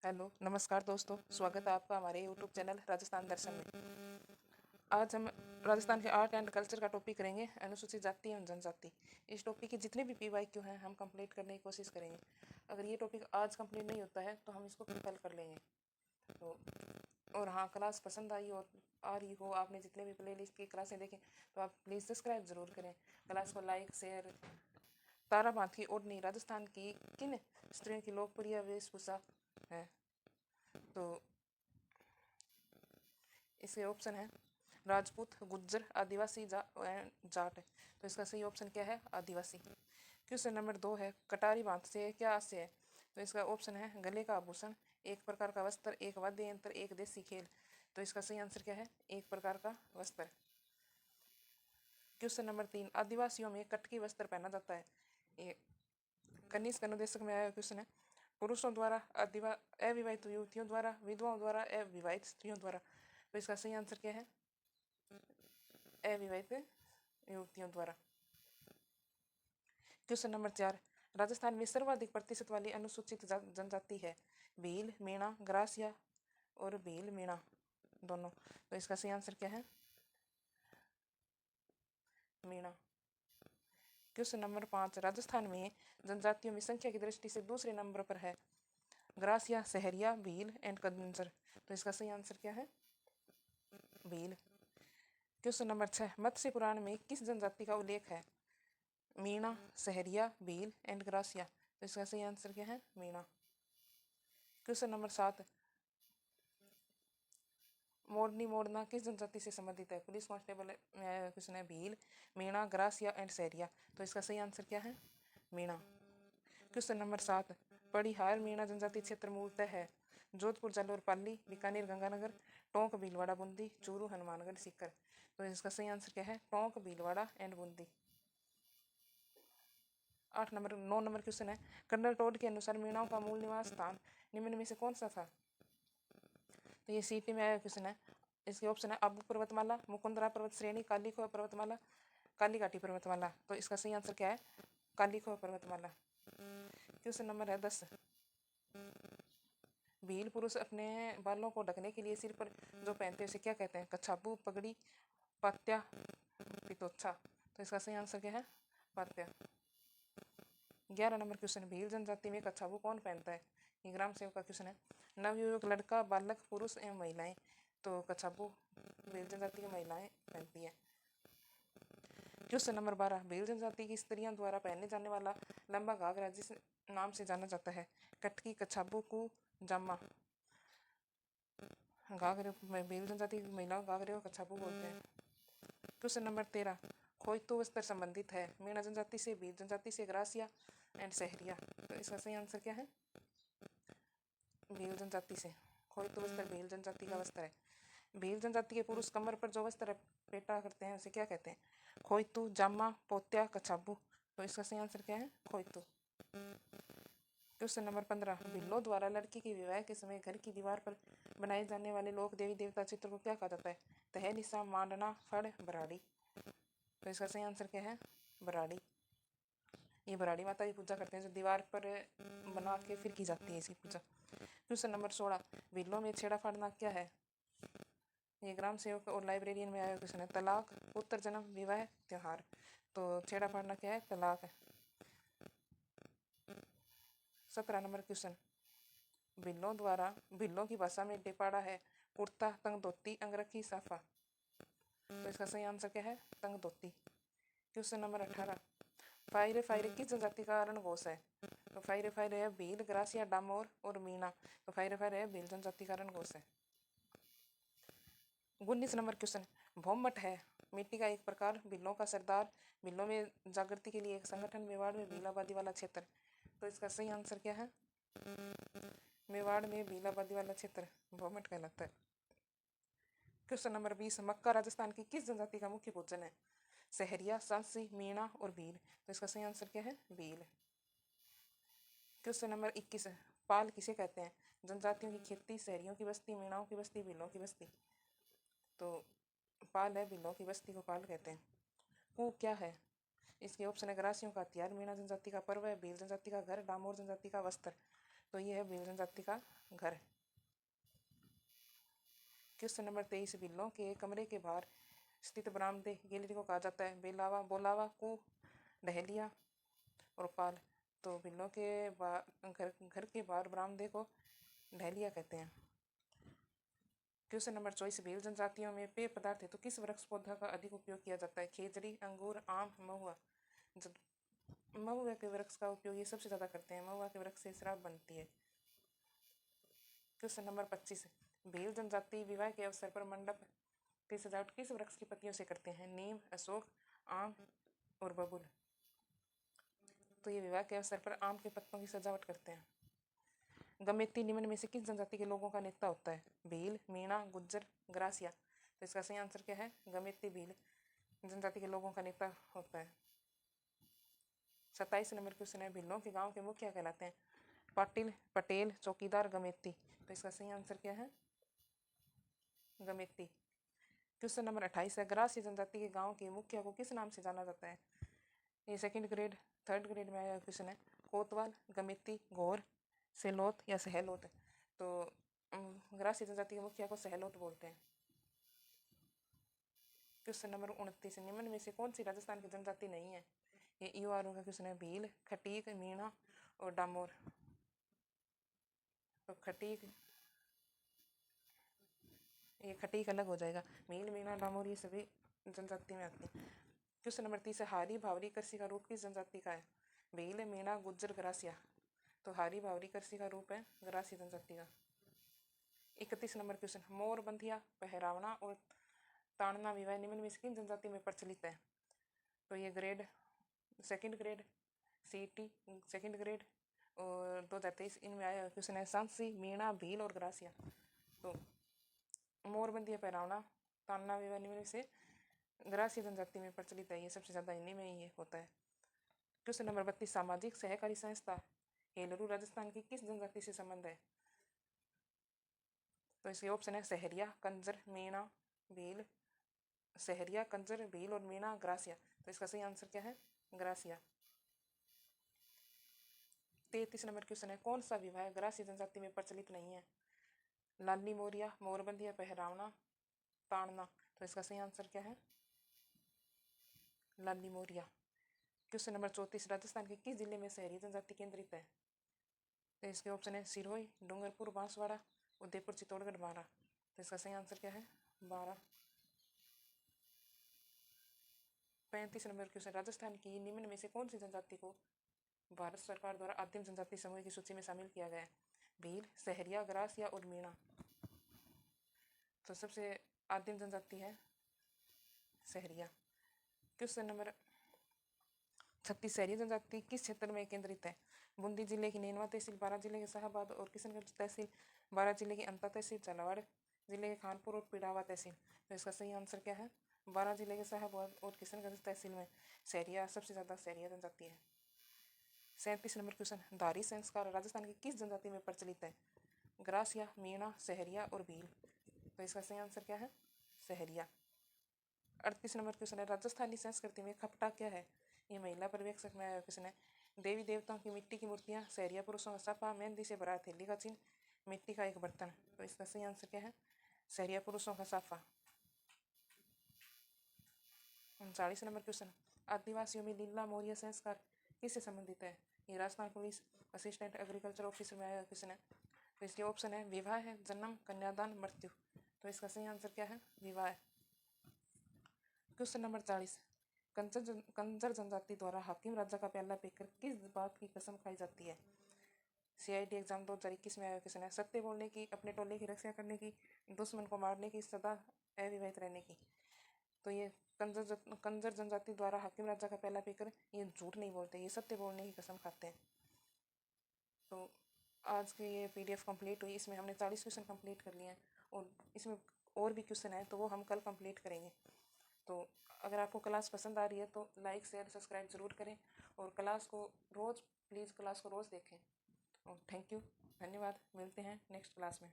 Hello नमस्कार दोस्तों, स्वागत है आपका हमारे यूट्यूब चैनल राजस्थान दर्शन में। आज हम राजस्थान के आर्ट एंड कल्चर का टॉपिक करेंगे, अनुसूचित जाति एवं जनजाति। इस टॉपिक के जितने भी PYQ हैं हम कंप्लीट करने की कोशिश करेंगे। अगर ये टॉपिक आज कंप्लीट नहीं होता है तो हम इसको कल कर लेंगे। तो और हाँ, क्लास पसंद आई और आ रही हो, आपने जितने भी प्लेलिस्ट की क्लासें देखें तो आप प्लीज़ सब्सक्राइब ज़रूर करें। क्लास को लाइक शेयर। ताराबांध की ओढ़नी राजस्थान की किन स्त्रियों की लोकप्रिय वेशभूषा है? तो इसके ऑप्शन है राजपूत, गुज्जर, आदिवासी, जाट। तो इसका सही ऑप्शन क्या है? आदिवासी। क्वेश्चन नंबर 2 है कटारी बांध से क्या आशय है? तो इसका ऑप्शन है गले का आभूषण, एक प्रकार का वस्त्र, एक वाद्य यंत्र, एक देसी खेल। तो इसका सही आंसर क्या है? एक प्रकार का वस्त्र। क्वेश्चन नंबर 3 आदिवासियों में कटकी वस्त्र पहना जाता है। ये कनिष्क अनुदेशक में आया क्वेश्चन है। पुरुषों द्वारा, अविवाहित युवतियों द्वारा, विधवाओं द्वारा, अविवाहित स्त्रियों द्वारा। तो इसका सही आंसर क्या है? अविवाहित युवतियों द्वारा। क्वेश्चन नंबर 4 राजस्थान में सर्वाधिक प्रतिशत वाली अनुसूचित जनजाति है? भील, मीणा, ग्रासिया और भील मीणा दोनों। तो इसका सही आंसर क्या है? मीणा। क्वेश्चन नंबर 5 राजस्थान में जनजातियों में संख्या की दृष्टि से दूसरे नंबर पर है? Gratia, Sahariya, Bhil and Kanjar. तो इसका सही आंसर क्या है? भील। क्वेश्चन नंबर 6 मत्स्य पुराण में किस जनजाति का उल्लेख है? Meena, Sahariya, Bhil and gratia. तो इसका सही आंसर क्या है? मीणा। क्वेश्चन नंबर 7 मोरनी मोड़ना किस जनजाति से संबंधित है? पुलिस कांस्टेबल में आया क्वेश्चन है भील, मीणा, ग्रासिया एंड सहरिया। तो इसका सही आंसर क्या है? मीणा। क्वेश्चन नंबर 7 पड़िहार मीणा जनजाति क्षेत्र मूलतः है? जोधपुर, जालौर, पाली, बीकानेर, गंगानगर, टोंक, भीलवाड़ा, बूंदी, चूरू, हनुमानगढ़, सीकर। तो इसका सही आंसर क्या है? Tonk, Bhilwara and Bundi. 9 number question है कर्नल टोड के अनुसार मीणाओं का मूल निवास स्थान निम्न में से कौन सा था? तो ये CT में आया क्वेश्चन है। इसके ऑप्शन है अबू पर्वतमाला, मुकुंदरा पर्वत श्रेणी, कालीखो पर्वतमाला, कालीघाटी पर्वतमाला। तो इसका सही आंसर क्या है? कालीखो पर्वतमाला। क्वेश्चन नंबर है 10 भील पुरुष अपने बालों को ढकने के लिए सिर पर जो पहनते हैं उसे क्या कहते हैं? कछाबू, पगड़ी, पात्या, पितोच्छा। तो इसका सही आंसर क्या है? पात्या। 11 नंबर क्वेश्चन भील जनजाति में कछाबू कौन पहनता है? ये ग्राम सेवक का क्वेश्चन है। नवयुवक, लड़का, बालक, पुरुष एवं महिलाएं। तो कछाबू भील जनजाति की महिलाएं पहनती है। क्वेश्चन नंबर 12 भील जनजाति की स्त्रियों द्वारा पहने जाने वाला लंबा घाघरा जिस नाम से जाना जाता है? कटकी, कछाबू, कु, जामा। घाघरे में भील जनजाति की महिलाओं घाघरे को कछाबू बोलते हैं। क्वेश्चन नंबर 13 खोइतू वस्त्र संबंधित है? मीणा जनजाति से, भील जनजाति से, ग्रासिया एंड सहरिया। तो इसका सही आंसर क्या है? भील जनजाति से। खोइतू वस्त्र भील जनजाति का वस्त्र है। भील जनजाति के पुरुष कमर पर जो वस्त्र पेटा करते हैं उसे क्या कहते हैं? खोइतू, जामा, पोत्या, कछाबू। तो इसका सही आंसर क्या है? खोइतू। क्वेश्चन नंबर 15 भिल्लों द्वारा लड़की के विवाह के समय घर की दीवार पर बनाए जाने वाले लोक देवी देवता चित्र को क्या कहा जाता है? तहनिसा, मांडना, फड़, बराड़ी। तो इसका सही आंसर क्या है? बराड़ी। ये बराड़ी माता की पूजा करते हैं जो दीवार पर बना के फिर की जाती है इसकी पूजा। क्वेश्चन नंबर 16 भिल्लों में छेड़ा फाड़ना क्या है? ये ग्राम सेवक और लाइब्रेरियन में आया क्वेश्चन है। तलाक, उत्तर जन्म, विवाह, त्योहार। तो छेड़ा फाड़ना क्या है? तलाक है। 17 नंबर क्वेश्चन भिल्लों की भाषा में डिपाड़ा है? कुर्ता, तंग धोती, अंगरखी, साफा। तो इसका सही आंसर क्या है? तंग धोती। क्वेश्चन नंबर 18 फायरे फायरे किस जनजाति का रणघोष है? तो फायरे फायरे है भील, ग्रासिया, डामोर और मीणा। तो फायरे फायरे है भील जनजाति का रणघोष है। 19 नंबर क्वेश्चन भौमट है मिट्टी का एक प्रकार, भिल्लों का सरदार, भिल्लों में जागृति के लिए एक संगठन, मेवाड़ में भील आबादी वाला क्षेत्र। तो इसका सही आंसर क्या है? मेवाड़ में भील आबादी वाला क्षेत्र भौमट कहलाता है। क्वेश्चन नंबर 20 मक्का राजस्थान की किस जनजाति का मुख्य भोजन है? सहरिया, सांसी, मीणा और भील। तो इसका सही आंसर क्या है? भील। क्वेश्चन नंबर 21 पाल किसे कहते हैं? जनजातियों की खेती, शहरियों की बस्ती, मीणाओं की बस्ती, भीलों की बस्ती। तो पाल है, भीलों की बस्ती को पाल कहते हैं। कू क्या है? इसके ऑप्शन है ग्रासियों का हथियार, मीणा जनजाति का पर्व है, भील जनजाति का घर, डामोर जनजाति का वस्त्र। तो ये है भील जनजाति का घर। क्वेश्चन नंबर 23, भीलों के कमरे के बाहर स्थित बरामदे गैलरी को कहा जाता है बेलावा, बोलावा, को, डहलिया और पाल। तो भीलों के घर के बाहर बरामदे को डहलिया कहते हैं। क्वेश्चन नंबर 24, भील जनजातियों में पेय पदार्थ है तो किस वृक्ष पौधा का अधिक उपयोग किया जाता है? खेजड़ी, अंगूर, आम, महुआ। महुआ के वृक्ष का उपयोग ये सबसे ज़्यादा करते हैं। महुआ के वृक्ष से शराब बनती है। क्वेश्चन नंबर 25, भील जनजाति विवाह के अवसर पर मंडप की सजावट किस वृक्ष की पत्तियों से करते हैं? नीम, अशोक, आम और बबूल। तो ये विवाह के अवसर पर आम के पत्तों की सजावट करते हैं। गमेती निम्न में से किस जनजाति के लोगों का नेता होता है? भील, मीणा, गुज्जर, ग्रासिया। तो इसका सही आंसर क्या है? गमेती भील जनजाति के लोगों का नेता होता है। 27 नंबर क्वेश्चन है, भीलों के गांव के मुखिया कहलाते हैं पाटिल, पटेल, चौकीदार, गमेती। तो इसका सही आंसर क्या है? गमेती। क्वेश्चन नंबर 28 है, ग्रासिया जनजाति के गांव के मुखिया को किस नाम से जाना जाता है? ये सेकंड ग्रेड, थर्ड ग्रेड में आया क्वेश्चन है। कोतवाल, गमेती, घोर, सेलोत या सहलोत। तो ग्रासिया जनजाति के मुखिया को सहलोत बोलते हैं। क्वेश्चन नंबर 29, निम्न में से कौन सी राजस्थान की जनजाति नहीं है? ये ईओआरओ का क्वेश्चन है। भील, खटीक, मीणा और डामोर। तो खटीक अलग हो जाएगा। भील, मीणा, डामोर ये सभी जनजाति में आती हैं। क्वेश्चन नंबर 30 है, हारी भावरी कृषि का रूप किस जनजाति का है? भील, मीणा, गुज्जर, ग्रासिया। तो हारी भावरी कृषि का रूप है ग्रासिया जनजाति का। 31 नंबर क्वेश्चन, मोर, बंधिया, पहरावना और ताड़ना विवाह निम्न में से किन जनजाति में प्रचलित है? तो ये ग्रेड, सेकंड ग्रेड, सीटी सेकंड ग्रेड और 2023 इनमें आया क्वेश्चन है। सांसी, मीणा, भील और ग्रासिया। तो मोर, बंधिया, पहरावना, ताड़ना विवाह निम्न में से ग्रासिया जनजाति में प्रचलित है। ये सबसे ज़्यादा इन्हीं में ये होता है। क्वेश्चन नंबर 32, सामाजिक सहकारी संस्था हेलरू राजस्थान की किस जनजाति से संबंध है? तो इसके ऑप्शन है सहरिया, कंजर, मीणा, भील। सहरिया, कंजर, भील और मीणा, ग्रासिया। तो इसका सही आंसर क्या है? ग्रासिया। 33 नंबर क्वेश्चन है, कौन सा विवाह ग्रासिया जनजाति में प्रचलित नहीं है? लाली मोरिया, मोरबंदिया, पहरावना, ताड़ना। तो इसका सही आंसर क्या है? लाली मोरिया। क्वेश्चन नंबर 34, राजस्थान के किस जिले में शहरी जनजाति केंद्रित है? तो इसके ऑप्शन है सिरोही, डूंगरपुर, बांसवाड़ा, उदयपुर, चित्तौड़गढ़, बारा। तो इसका सही आंसर क्या है? बारा। 35 नंबर क्वेश्चन, राजस्थान की निम्न में से कौन सी जनजाति को भारत सरकार द्वारा आदिम जनजाति समूह की सूची में शामिल किया गया है? भील, सहरिया, ग्रासिया और मीणा। तो सबसे आदिम जनजाति है सहरिया। क्वेश्चन नंबर 36, सहरिया जनजाति किस क्षेत्र में केंद्रित है? बूंदी जिले की नैनवा तहसील, बारा जिले के शाहबाद और किशनगढ़ तहसील, बारा जिले की अंता तहसील, झालावाड़ जिले के खानपुर और पिड़ावा तहसील। तो इसका सही आंसर क्या है? बारा जिले के शाहबाद और किशनगढ़ तहसील में सहरिया सबसे ज़्यादा सहरिया जनजाति है। 37 नंबर क्वेश्चन, धारी संस्कार राजस्थान की किस जनजाति में प्रचलित है? ग्रासिया, मीणा, सहरिया और भील। तो इसका सही आंसर क्या है? सहरिया। 38 नंबर क्वेश्चन है, राजस्थानी संस्कृति में खपटा क्या है? ये महिला पर्यवेक्षक में आया क्वेश्चन है। देवी देवताओं की मिट्टी की मूर्तियाँ, सहरिया पुरुषों का साफा, मेहंदी से भरा थैली का चिन्ह, मिट्टी का एक बर्तन। तो इसका सही आंसर क्या है? सहरिया पुरुषों का साफा। 39 नंबर क्वेश्चन, आदिवासियों में लीला मोरिया संस्कार किससे संबंधित है? ये Rajasthan police assistant agriculture officer में आया क्वेश्चन है। तो इसके ऑप्शन है विवाह है, जन्म, कन्यादान, मृत्यु। तो इसका सही आंसर क्या है? विवाह। क्वेश्चन नंबर 40, कंजर जनजाति द्वारा हाकिम राजा का प्याला पीकर किस बात की कसम खाई जाती है? CID एग्जाम 2021 में आया क्वेश्चन है। सत्य बोलने की, अपने टोले की रक्षा करने की, दुश्मन को मारने की, सदा अविवाहित रहने की। तो ये कंजर जनजाति द्वारा हाकिम राजा का प्याला पीकर ये झूठ नहीं बोलते, ये सत्य बोलने की कसम खाते हैं। तो आज की ये PDF कंप्लीट हुई। इसमें हमने 40 क्वेश्चन कंप्लीट कर लिए हैं और इसमें और भी क्वेश्चन हैं तो वो हम कल कंप्लीट करेंगे। तो अगर आपको क्लास पसंद आ रही है तो लाइक, शेयर, सब्सक्राइब ज़रूर करें और क्लास को रोज़ देखें। और थैंक यू, धन्यवाद। मिलते हैं नेक्स्ट क्लास में।